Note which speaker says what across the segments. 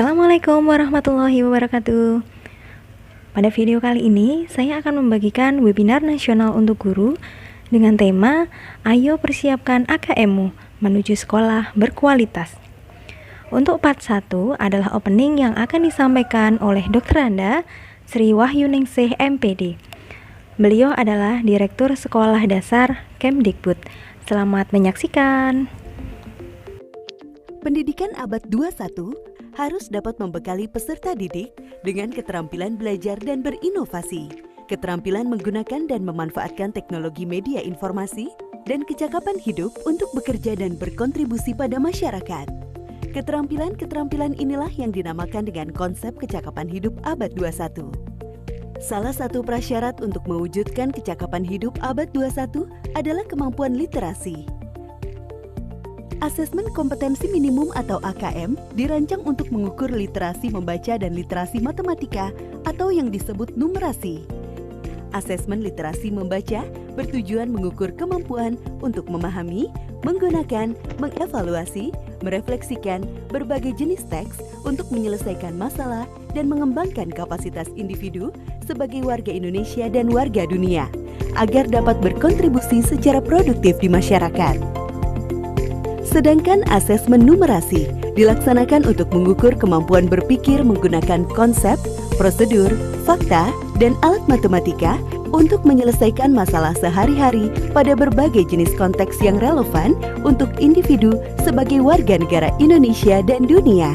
Speaker 1: Assalamualaikum warahmatullahi wabarakatuh. Pada video kali ini, saya akan membagikan webinar nasional untuk guru dengan tema Ayo persiapkan AKM-mu menuju sekolah berkualitas. Untuk part 1 adalah opening yang akan disampaikan oleh Dr. Anda Sri Wahyuningsih MPD. Beliau adalah Direktur Sekolah Dasar Kemdikbud. Selamat menyaksikan.
Speaker 2: Pendidikan abad 21 harus dapat membekali peserta didik dengan keterampilan belajar dan berinovasi, keterampilan menggunakan dan memanfaatkan teknologi media informasi, dan kecakapan hidup untuk bekerja dan berkontribusi pada masyarakat. Keterampilan-keterampilan inilah yang dinamakan dengan konsep kecakapan hidup abad 21. Salah satu prasyarat untuk mewujudkan kecakapan hidup abad 21 adalah kemampuan literasi. Asesmen kompetensi minimum atau AKM dirancang untuk mengukur literasi membaca dan literasi matematika atau yang disebut numerasi. Asesmen literasi membaca bertujuan mengukur kemampuan untuk memahami, menggunakan, mengevaluasi, merefleksikan berbagai jenis teks untuk menyelesaikan masalah dan mengembangkan kapasitas individu sebagai warga Indonesia dan warga dunia agar dapat berkontribusi secara produktif di masyarakat. Sedangkan asesmen numerasi dilaksanakan untuk mengukur kemampuan berpikir menggunakan konsep, prosedur, fakta, dan alat matematika untuk menyelesaikan masalah sehari-hari pada berbagai jenis konteks yang relevan untuk individu sebagai warga negara Indonesia dan dunia.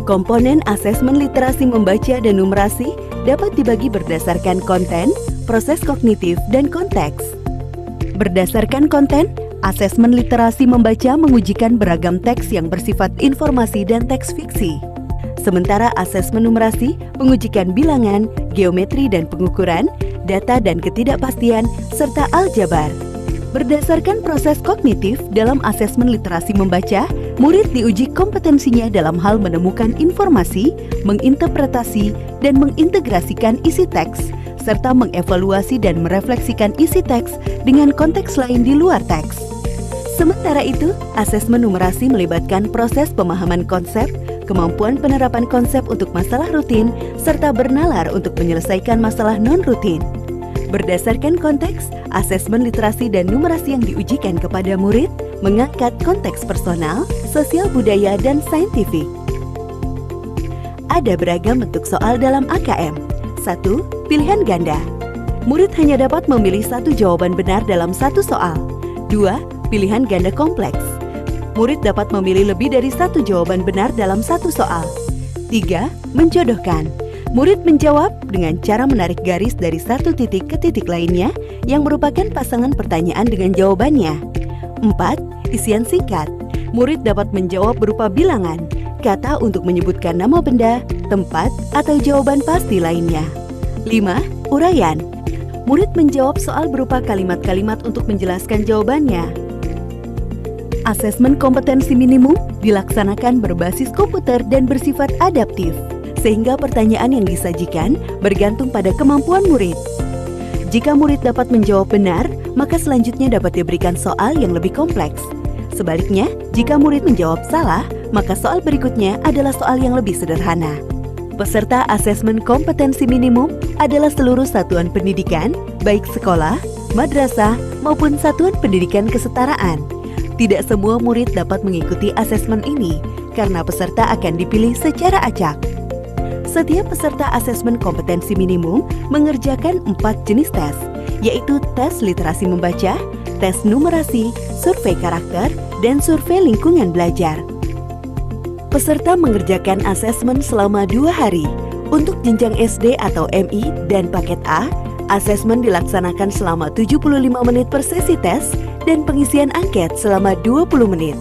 Speaker 2: Komponen asesmen literasi membaca dan numerasi dapat dibagi berdasarkan konten, proses kognitif, dan konteks. Berdasarkan konten, asesmen literasi membaca mengujikan beragam teks yang bersifat informasi dan teks fiksi. Sementara asesmen numerasi mengujikan bilangan, geometri dan pengukuran, data dan ketidakpastian, serta aljabar. Berdasarkan proses kognitif dalam asesmen literasi membaca, murid diuji kompetensinya dalam hal menemukan informasi, menginterpretasi, dan mengintegrasikan isi teks, serta mengevaluasi dan merefleksikan isi teks dengan konteks lain di luar teks. Sementara itu, asesmen numerasi melibatkan proses pemahaman konsep, kemampuan penerapan konsep untuk masalah rutin, serta bernalar untuk menyelesaikan masalah non-rutin. Berdasarkan konteks, asesmen literasi dan numerasi yang diujikan kepada murid mengangkat konteks personal, sosial budaya, dan saintifik. Ada beragam bentuk soal dalam AKM. 1. Pilihan ganda. Murid hanya dapat memilih satu jawaban benar dalam satu soal. 2. Pilihan ganda kompleks. Murid dapat memilih lebih dari satu jawaban benar dalam satu soal. 3. Menjodohkan. Murid menjawab dengan cara menarik garis dari satu titik ke titik lainnya yang merupakan pasangan pertanyaan dengan jawabannya. 4. Isian singkat. Murid dapat menjawab berupa bilangan, kata untuk menyebutkan nama benda, tempat, atau jawaban pasti lainnya. 5. Uraian. Murid menjawab soal berupa kalimat-kalimat untuk menjelaskan jawabannya. Asesmen kompetensi minimum dilaksanakan berbasis komputer dan bersifat adaptif, sehingga pertanyaan yang disajikan bergantung pada kemampuan murid. Jika murid dapat menjawab benar, maka selanjutnya dapat diberikan soal yang lebih kompleks. Sebaliknya, jika murid menjawab salah, maka soal berikutnya adalah soal yang lebih sederhana. Peserta asesmen kompetensi minimum adalah seluruh satuan pendidikan, baik sekolah, madrasah, maupun satuan pendidikan kesetaraan. Tidak semua murid dapat mengikuti asesmen ini karena peserta akan dipilih secara acak. Setiap peserta asesmen kompetensi minimum mengerjakan 4 jenis tes, yaitu tes literasi membaca, tes numerasi, survei karakter, dan survei lingkungan belajar. Peserta mengerjakan asesmen selama 2 hari. Untuk jenjang SD atau MI dan paket A, asesmen dilaksanakan selama 75 menit per sesi tes dan pengisian angket selama 20 menit.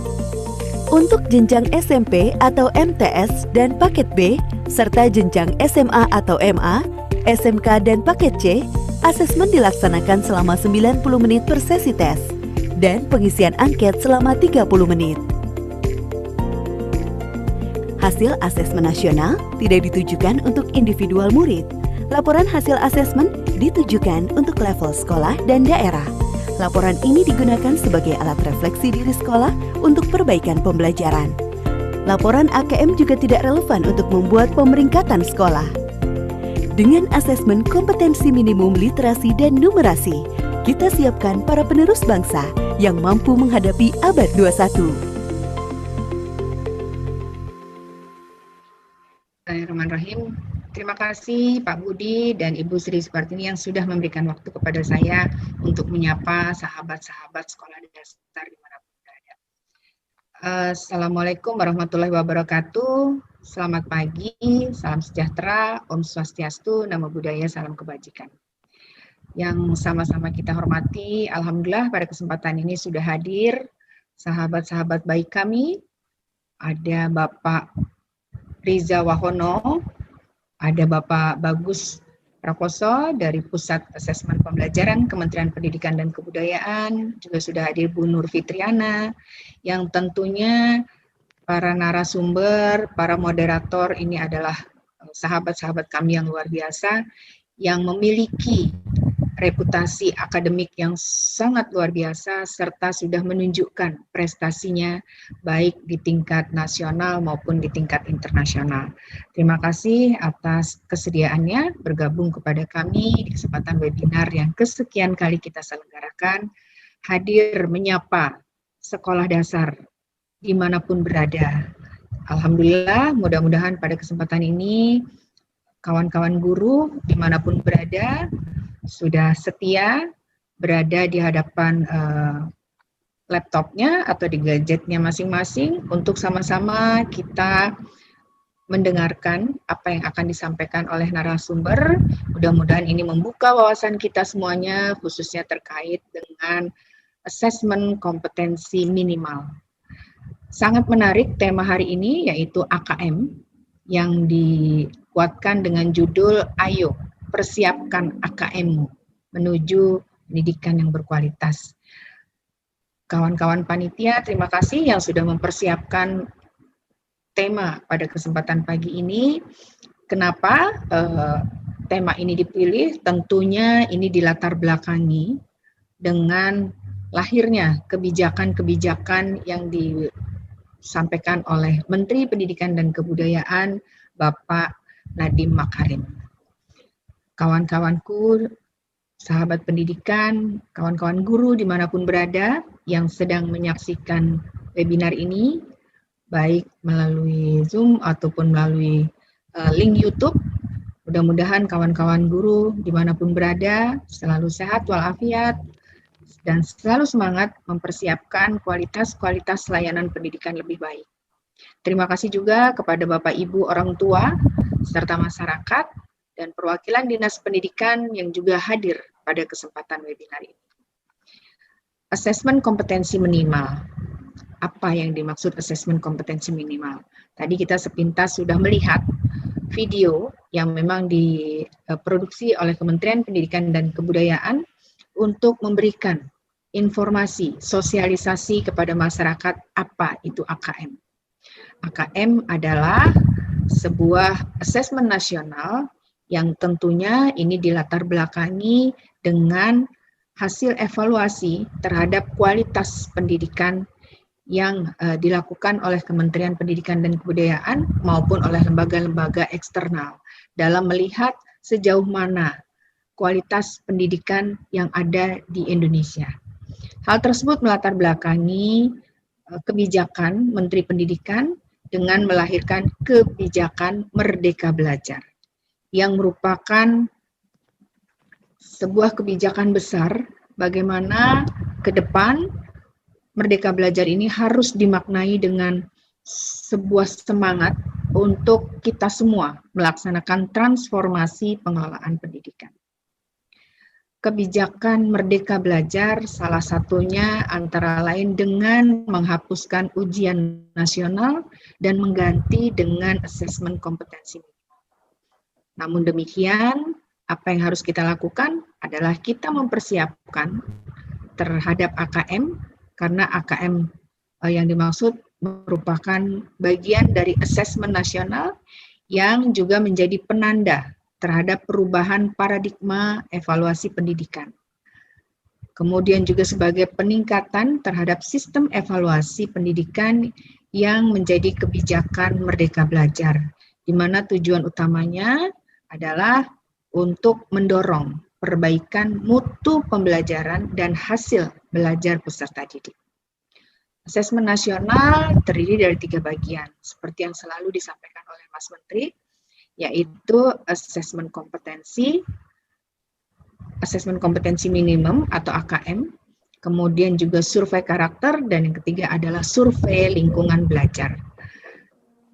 Speaker 2: Untuk jenjang SMP atau MTS dan paket B, serta jenjang SMA atau MA, SMK dan paket C, asesmen dilaksanakan selama 90 menit per sesi tes dan pengisian angket selama 30 menit. Hasil asesmen nasional tidak ditujukan untuk individual murid. Laporan hasil asesmen ditujukan untuk level sekolah dan daerah. Laporan ini digunakan sebagai alat refleksi diri sekolah untuk perbaikan pembelajaran. Laporan AKM juga tidak relevan untuk membuat pemeringkatan sekolah. Dengan asesmen kompetensi minimum literasi dan numerasi, kita siapkan para penerus bangsa yang mampu menghadapi abad 21.
Speaker 3: Bismillahirrahmanirrahim. Terima kasih Pak Budi dan Ibu Sri Supartini yang sudah memberikan waktu kepada saya untuk menyapa sahabat-sahabat sekolah dasar dimanapun berada. Assalamualaikum warahmatullahi wabarakatuh. Selamat pagi, salam sejahtera, Om Swastiastu, Namo Buddhaya, salam kebajikan. Yang sama-sama kita hormati, alhamdulillah pada kesempatan ini sudah hadir sahabat-sahabat baik kami. Ada Bapak Riza Wahono, ada Bapak Bagus Prakoso dari Pusat Asesmen Pembelajaran Kementerian Pendidikan dan Kebudayaan, juga sudah hadir Bu Nur Fitriana, yang tentunya para narasumber, para moderator ini adalah sahabat-sahabat kami yang luar biasa, yang memiliki reputasi akademik yang sangat luar biasa, serta sudah menunjukkan prestasinya baik di tingkat nasional maupun di tingkat internasional. Terima kasih atas kesediaannya bergabung kepada kami di kesempatan webinar yang kesekian kali kita selenggarakan, hadir menyapa sekolah dasar dimanapun berada. Alhamdulillah, mudah-mudahan pada kesempatan ini kawan-kawan guru dimanapun berada sudah setia berada di hadapan laptopnya atau di gadgetnya masing-masing untuk sama-sama kita mendengarkan apa yang akan disampaikan oleh narasumber. Mudah-mudahan ini membuka wawasan kita semuanya, khususnya terkait dengan asesmen kompetensi minimal. Sangat menarik tema hari ini, yaitu AKM, yang dikuatkan dengan judul Ayo Persiapkan AKM-mu menuju pendidikan yang berkualitas. Kawan-kawan panitia, terima kasih yang sudah mempersiapkan tema pada kesempatan pagi ini. Kenapa tema ini dipilih? Tentunya ini dilatar belakangi dengan lahirnya kebijakan-kebijakan yang disampaikan oleh Menteri Pendidikan dan Kebudayaan, Bapak Nadiem Makarim. Kawan-kawanku, sahabat pendidikan, kawan-kawan guru dimanapun berada yang sedang menyaksikan webinar ini, baik melalui Zoom ataupun melalui link YouTube, mudah-mudahan kawan-kawan guru dimanapun berada selalu sehat walafiat dan selalu semangat mempersiapkan kualitas-kualitas layanan pendidikan lebih baik. Terima kasih juga kepada Bapak Ibu orang tua serta masyarakat dan perwakilan Dinas Pendidikan yang juga hadir pada kesempatan webinar ini. Asesmen kompetensi minimal. Apa yang dimaksud asesmen kompetensi minimal? Tadi kita sepintas sudah melihat video yang memang diproduksi oleh Kementerian Pendidikan dan Kebudayaan untuk memberikan informasi, sosialisasi kepada masyarakat apa itu AKM. AKM adalah sebuah asesmen nasional yang tentunya ini dilatar belakangi dengan hasil evaluasi terhadap kualitas pendidikan yang dilakukan oleh Kementerian Pendidikan dan Kebudayaan maupun oleh lembaga-lembaga eksternal dalam melihat sejauh mana kualitas pendidikan yang ada di Indonesia. Hal tersebut melatar belakangi kebijakan Menteri Pendidikan dengan melahirkan kebijakan Merdeka Belajar, yang merupakan sebuah kebijakan besar bagaimana ke depan Merdeka Belajar ini harus dimaknai dengan sebuah semangat untuk kita semua melaksanakan transformasi pengelolaan pendidikan. Kebijakan Merdeka Belajar salah satunya antara lain dengan menghapuskan ujian nasional dan mengganti dengan asesmen kompetensi. Namun demikian, apa yang harus kita lakukan adalah kita mempersiapkan terhadap AKM, karena AKM yang dimaksud merupakan bagian dari asesmen nasional yang juga menjadi penanda terhadap perubahan paradigma evaluasi pendidikan. Kemudian juga sebagai peningkatan terhadap sistem evaluasi pendidikan yang menjadi kebijakan Merdeka Belajar, di mana tujuan utamanya adalah untuk mendorong perbaikan mutu pembelajaran dan hasil belajar peserta didik. Asesmen nasional terdiri dari 3 bagian, seperti yang selalu disampaikan oleh Mas Menteri, yaitu asesmen kompetensi minimum atau AKM, kemudian juga survei karakter, dan yang ketiga adalah survei lingkungan belajar.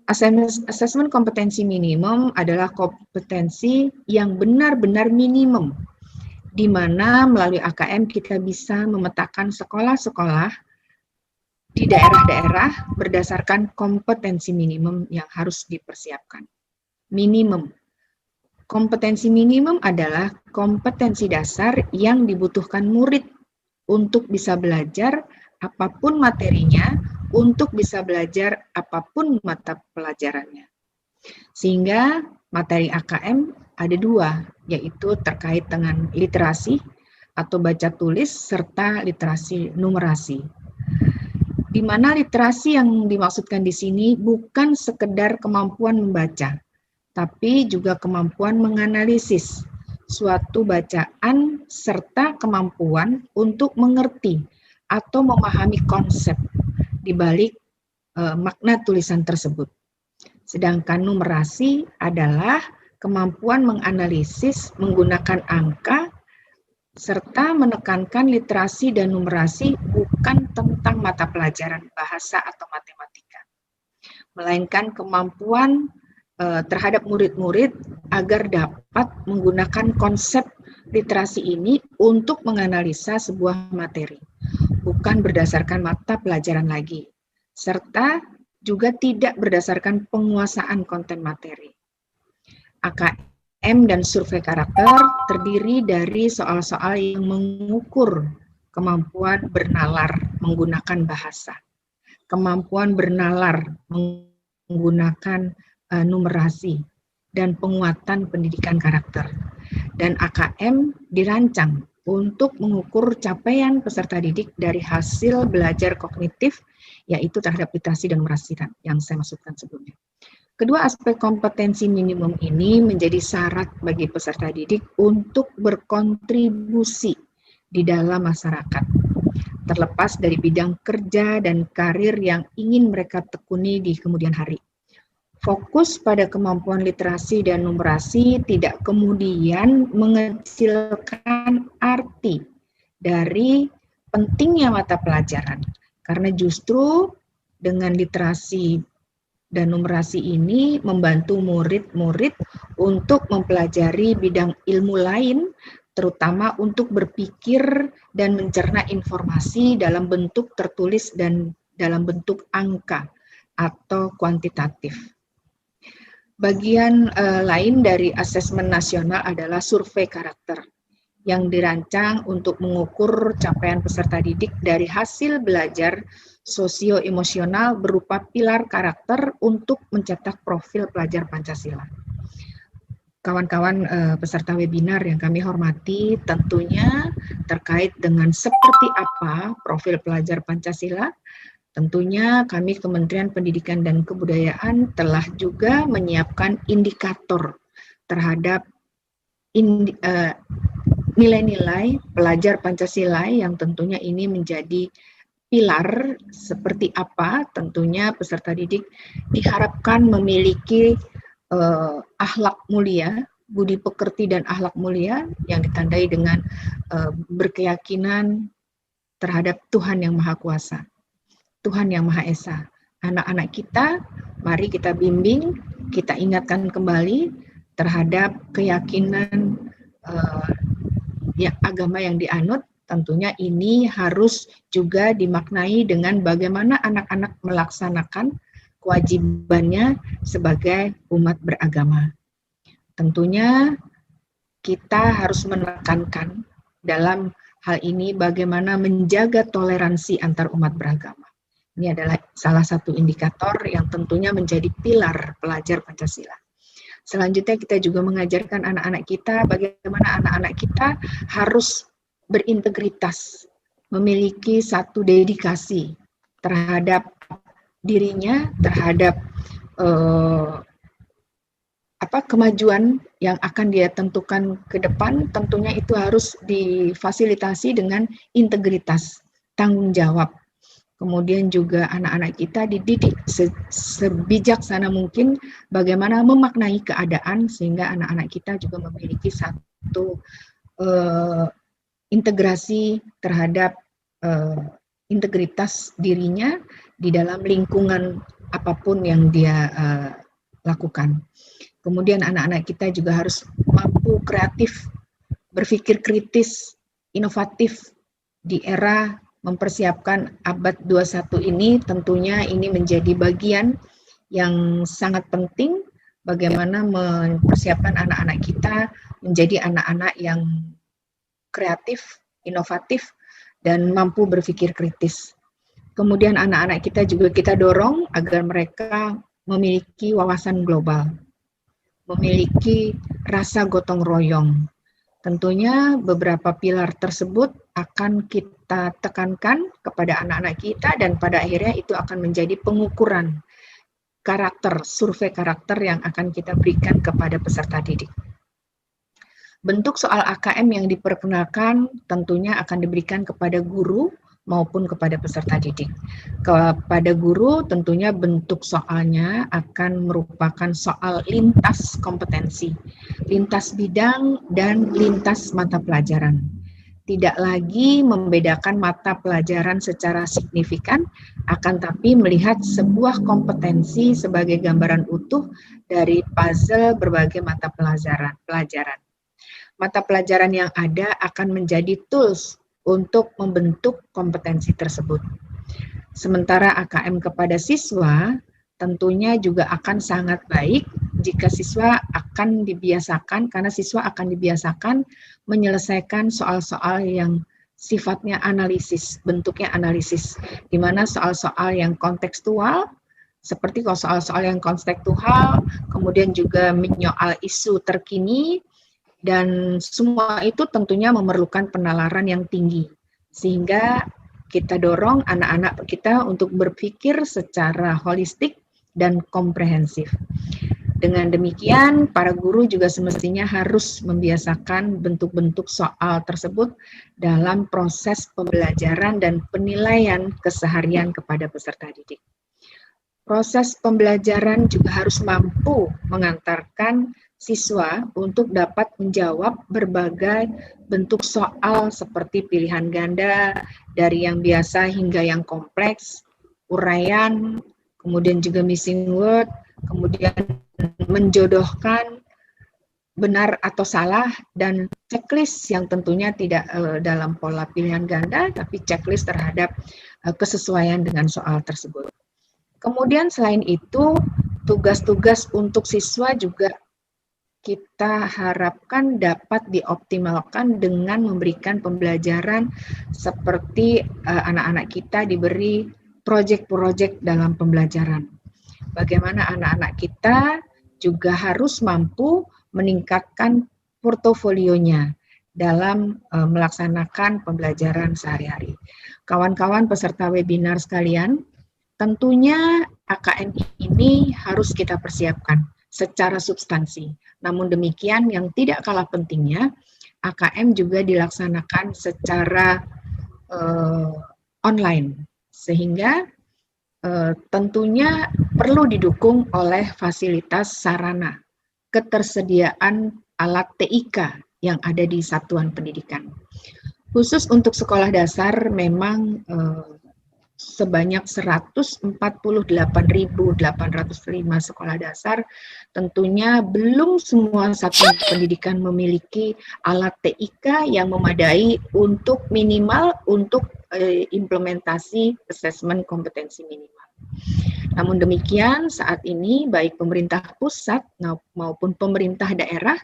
Speaker 3: Asesmen kompetensi minimum adalah kompetensi yang benar-benar minimum, di mana melalui AKM kita bisa memetakan sekolah-sekolah di daerah-daerah berdasarkan kompetensi minimum yang harus dipersiapkan. Minimum. Kompetensi minimum adalah kompetensi dasar yang dibutuhkan murid untuk bisa belajar apapun materinya, untuk bisa belajar apapun mata pelajarannya. Sehingga materi AKM ada 2, yaitu terkait dengan literasi atau baca tulis serta literasi numerasi. Di mana literasi yang dimaksudkan di sini bukan sekedar kemampuan membaca, tapi juga kemampuan menganalisis suatu bacaan serta kemampuan untuk mengerti atau memahami konsep di balik makna tulisan tersebut. Sedangkan numerasi adalah kemampuan menganalisis menggunakan angka serta menekankan literasi dan numerasi bukan tentang mata pelajaran bahasa atau matematika, melainkan kemampuan terhadap murid-murid agar dapat menggunakan konsep literasi ini untuk menganalisa sebuah materi, bukan berdasarkan mata pelajaran lagi, serta juga tidak berdasarkan penguasaan konten materi. AKM dan survei karakter terdiri dari soal-soal yang mengukur kemampuan bernalar menggunakan bahasa, kemampuan bernalar menggunakan numerasi, dan penguatan pendidikan karakter. Dan AKM dirancang untuk mengukur capaian peserta didik dari hasil belajar kognitif, yaitu terhadap literasi dan numerasi yang saya maksudkan sebelumnya. Kedua aspek kompetensi minimum ini menjadi syarat bagi peserta didik untuk berkontribusi di dalam masyarakat, terlepas dari bidang kerja dan karir yang ingin mereka tekuni di kemudian hari. Fokus pada kemampuan literasi dan numerasi tidak kemudian mengecilkan arti dari pentingnya mata pelajaran, karena justru dengan literasi dan numerasi ini membantu murid-murid untuk mempelajari bidang ilmu lain, terutama untuk berpikir dan mencerna informasi dalam bentuk tertulis dan dalam bentuk angka atau kuantitatif. Bagian lain dari asesmen nasional adalah survei karakter yang dirancang untuk mengukur capaian peserta didik dari hasil belajar sosio-emosional berupa pilar karakter untuk mencetak profil pelajar Pancasila. Kawan-kawan peserta webinar yang kami hormati, tentunya terkait dengan seperti apa profil pelajar Pancasila, tentunya kami Kementerian Pendidikan dan Kebudayaan telah juga menyiapkan indikator terhadap nilai-nilai pelajar Pancasila yang tentunya ini menjadi pilar seperti apa tentunya peserta didik diharapkan memiliki akhlak mulia, budi pekerti dan akhlak mulia yang ditandai dengan berkeyakinan terhadap Tuhan yang Maha Kuasa, Tuhan yang Maha Esa. Anak-anak kita, mari kita bimbing, kita ingatkan kembali terhadap keyakinan agama yang dianut. Tentunya ini harus juga dimaknai dengan bagaimana anak-anak melaksanakan kewajibannya sebagai umat beragama. Tentunya kita harus menekankan dalam hal ini bagaimana menjaga toleransi antar umat beragama. Ini adalah salah satu indikator yang tentunya menjadi pilar pelajar Pancasila. Selanjutnya kita juga mengajarkan anak-anak kita bagaimana anak-anak kita harus berintegritas, memiliki satu dedikasi terhadap dirinya, terhadap kemajuan yang akan dia tentukan ke depan. Tentunya itu harus difasilitasi dengan integritas, tanggung jawab. Kemudian juga anak-anak kita dididik sebijaksana mungkin bagaimana memaknai keadaan, sehingga anak-anak kita juga memiliki satu integrasi terhadap integritas dirinya di dalam lingkungan apapun yang dia lakukan. Kemudian anak-anak kita juga harus mampu kreatif, berpikir kritis, inovatif di era mempersiapkan abad 21 ini. Tentunya ini menjadi bagian yang sangat penting bagaimana mempersiapkan anak-anak kita menjadi anak-anak yang kreatif, inovatif, dan mampu berpikir kritis. Kemudian anak-anak kita juga kita dorong agar mereka memiliki wawasan global, memiliki rasa gotong royong. Tentunya beberapa pilar tersebut akan kita tekankan kepada anak-anak kita, dan pada akhirnya itu akan menjadi pengukuran karakter, survei karakter yang akan kita berikan kepada peserta didik. Bentuk soal AKM yang diperkenalkan tentunya akan diberikan kepada guru maupun kepada peserta didik. Kepada guru tentunya bentuk soalnya akan merupakan soal lintas kompetensi, lintas bidang, dan lintas mata pelajaran. Tidak lagi membedakan mata pelajaran secara signifikan, akan tapi melihat sebuah kompetensi sebagai gambaran utuh dari puzzle berbagai mata pelajaran. Mata pelajaran yang ada akan menjadi tools untuk membentuk kompetensi tersebut. Sementara AKM kepada siswa tentunya juga akan sangat baik jika siswa akan dibiasakan, karena siswa akan dibiasakan menyelesaikan soal-soal yang sifatnya analisis, bentuknya analisis, di mana soal-soal yang kontekstual, seperti kalau soal-soal yang kontekstual, kemudian juga menyoal isu terkini, dan semua itu tentunya memerlukan penalaran yang tinggi, sehingga kita dorong anak-anak kita untuk berpikir secara holistik dan komprehensif. Dengan demikian, para guru juga semestinya harus membiasakan bentuk-bentuk soal tersebut dalam proses pembelajaran dan penilaian keseharian kepada peserta didik. Proses pembelajaran juga harus mampu mengantarkan siswa untuk dapat menjawab berbagai bentuk soal seperti pilihan ganda, dari yang biasa hingga yang kompleks, uraian, kemudian juga missing word, kemudian menjodohkan benar atau salah, dan checklist yang tentunya tidak dalam pola pilihan ganda, tapi checklist terhadap kesesuaian dengan soal tersebut. Kemudian selain itu, tugas-tugas untuk siswa juga kita harapkan dapat dioptimalkan dengan memberikan pembelajaran seperti anak-anak kita diberi proyek-proyek dalam pembelajaran. Bagaimana anak-anak kita juga harus mampu meningkatkan portofolionya dalam melaksanakan pembelajaran sehari-hari. Kawan-kawan peserta webinar sekalian, tentunya AKM ini harus kita persiapkan secara substansi. Namun demikian, yang tidak kalah pentingnya, AKM juga dilaksanakan secara online, sehingga tentunya perlu didukung oleh fasilitas sarana, ketersediaan alat TIK yang ada di satuan pendidikan. Khusus untuk sekolah dasar memang sebanyak 148.805 sekolah dasar, tentunya belum semua satuan pendidikan memiliki alat TIK yang memadai untuk minimal untuk implementasi asesmen kompetensi minimal. Namun demikian, saat ini baik pemerintah pusat maupun pemerintah daerah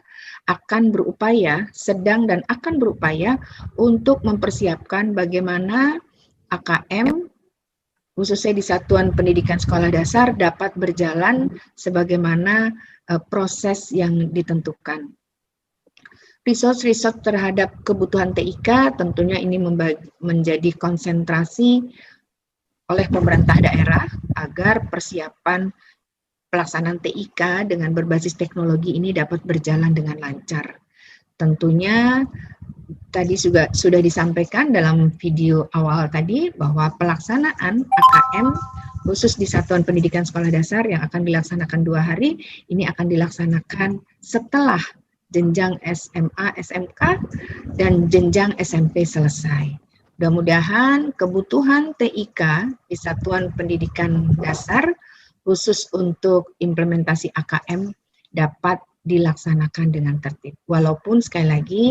Speaker 3: akan berupaya, sedang dan akan berupaya untuk mempersiapkan bagaimana AKM khususnya di satuan pendidikan sekolah dasar dapat berjalan sebagaimana proses yang ditentukan. Resource terhadap kebutuhan TIK tentunya ini menjadi konsentrasi oleh pemerintah daerah agar persiapan pelaksanaan TIK dengan berbasis teknologi ini dapat berjalan dengan lancar. Tentunya tadi sudah disampaikan dalam video awal tadi bahwa pelaksanaan AKM khusus di Satuan Pendidikan Sekolah Dasar yang akan dilaksanakan 2 hari, ini akan dilaksanakan setelah jenjang SMA, SMK, dan jenjang SMP selesai. Mudah-mudahan kebutuhan TIK di Satuan Pendidikan Dasar khusus untuk implementasi AKM dapat dilaksanakan dengan tertib. Walaupun sekali lagi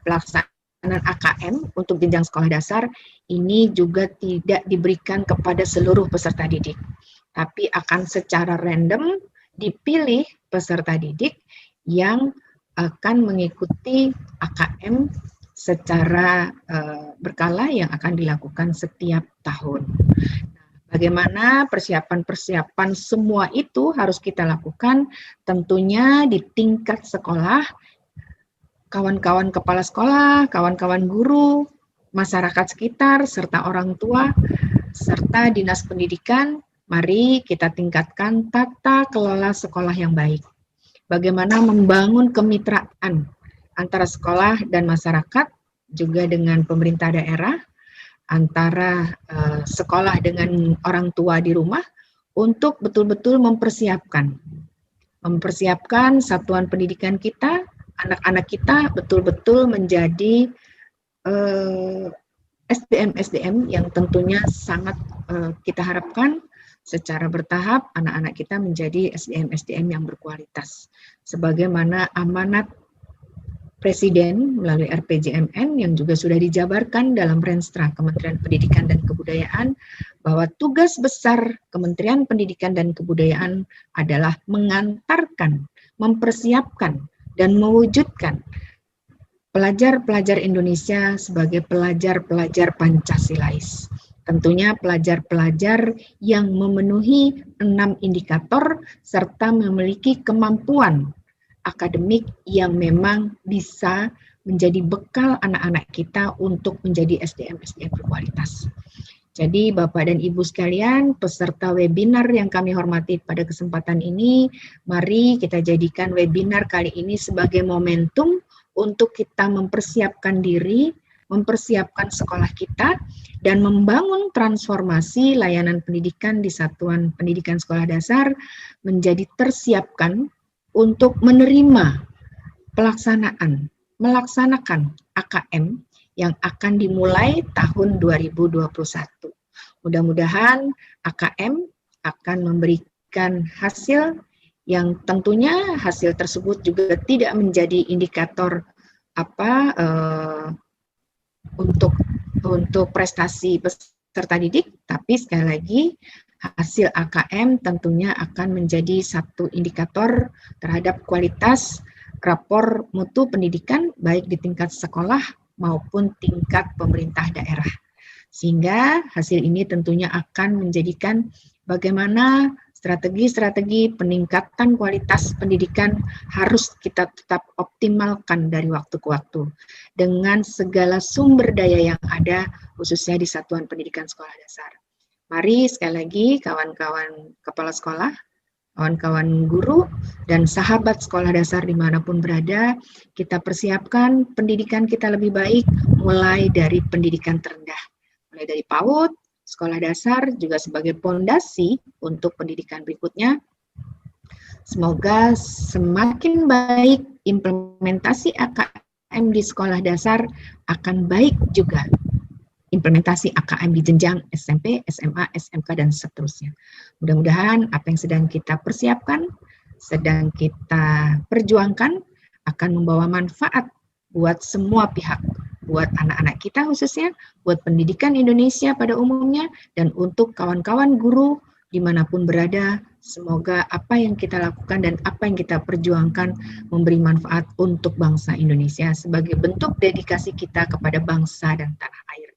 Speaker 3: pelaksanaan AKM untuk jenjang sekolah dasar ini juga tidak diberikan kepada seluruh peserta didik, tapi akan secara random dipilih peserta didik yang akan mengikuti AKM secara berkala yang akan dilakukan setiap tahun. Bagaimana persiapan-persiapan semua itu harus kita lakukan tentunya di tingkat sekolah, kawan-kawan kepala sekolah, kawan-kawan guru, masyarakat sekitar, serta orang tua, serta dinas pendidikan. Mari kita tingkatkan tata kelola sekolah yang baik. Bagaimana membangun kemitraan antara sekolah dan masyarakat, juga dengan pemerintah daerah, antara sekolah dengan orang tua di rumah, untuk betul-betul mempersiapkan satuan pendidikan kita, anak-anak kita betul-betul menjadi SDM-SDM yang tentunya sangat kita harapkan secara bertahap anak-anak kita menjadi SDM-SDM yang berkualitas. Sebagaimana amanat Presiden melalui RPJMN yang juga sudah dijabarkan dalam Renstra Kementerian Pendidikan dan Kebudayaan, bahwa tugas besar Kementerian Pendidikan dan Kebudayaan adalah mengantarkan, mempersiapkan, dan mewujudkan pelajar-pelajar Indonesia sebagai pelajar-pelajar Pancasilais. Tentunya pelajar-pelajar yang memenuhi 6 indikator serta memiliki kemampuan akademik yang memang bisa menjadi bekal anak-anak kita untuk menjadi SDM-SDM berkualitas. Jadi Bapak dan Ibu sekalian, peserta webinar yang kami hormati pada kesempatan ini, mari kita jadikan webinar kali ini sebagai momentum untuk kita mempersiapkan diri, mempersiapkan sekolah kita, dan membangun transformasi layanan pendidikan di Satuan Pendidikan Sekolah Dasar menjadi tersiapkan untuk menerima melaksanakan AKM yang akan dimulai tahun 2021. Mudah-mudahan AKM akan memberikan hasil yang tentunya hasil tersebut juga tidak menjadi indikator untuk prestasi peserta didik, tapi sekali lagi hasil AKM tentunya akan menjadi satu indikator terhadap kualitas rapor mutu pendidikan baik di tingkat sekolah maupun tingkat pemerintah daerah. Sehingga hasil ini tentunya akan menjadikan bagaimana strategi-strategi peningkatan kualitas pendidikan harus kita tetap optimalkan dari waktu ke waktu dengan segala sumber daya yang ada khususnya di Satuan Pendidikan Sekolah Dasar. Mari sekali lagi kawan-kawan kepala sekolah, kawan-kawan guru, dan sahabat sekolah dasar dimanapun berada, kita persiapkan pendidikan kita lebih baik mulai dari pendidikan terendah. Mulai dari PAUD, sekolah dasar juga sebagai pondasi untuk pendidikan berikutnya. Semoga semakin baik implementasi AKM di sekolah dasar akan baik juga implementasi AKM di jenjang SMP, SMA, SMK, dan seterusnya. Mudah-mudahan apa yang sedang kita persiapkan, sedang kita perjuangkan akan membawa manfaat buat semua pihak, buat anak-anak kita khususnya, buat pendidikan Indonesia pada umumnya, dan untuk kawan-kawan guru dimanapun berada. Semoga apa yang kita lakukan dan apa yang kita perjuangkan memberi manfaat untuk bangsa Indonesia sebagai bentuk dedikasi kita kepada bangsa dan tanah air.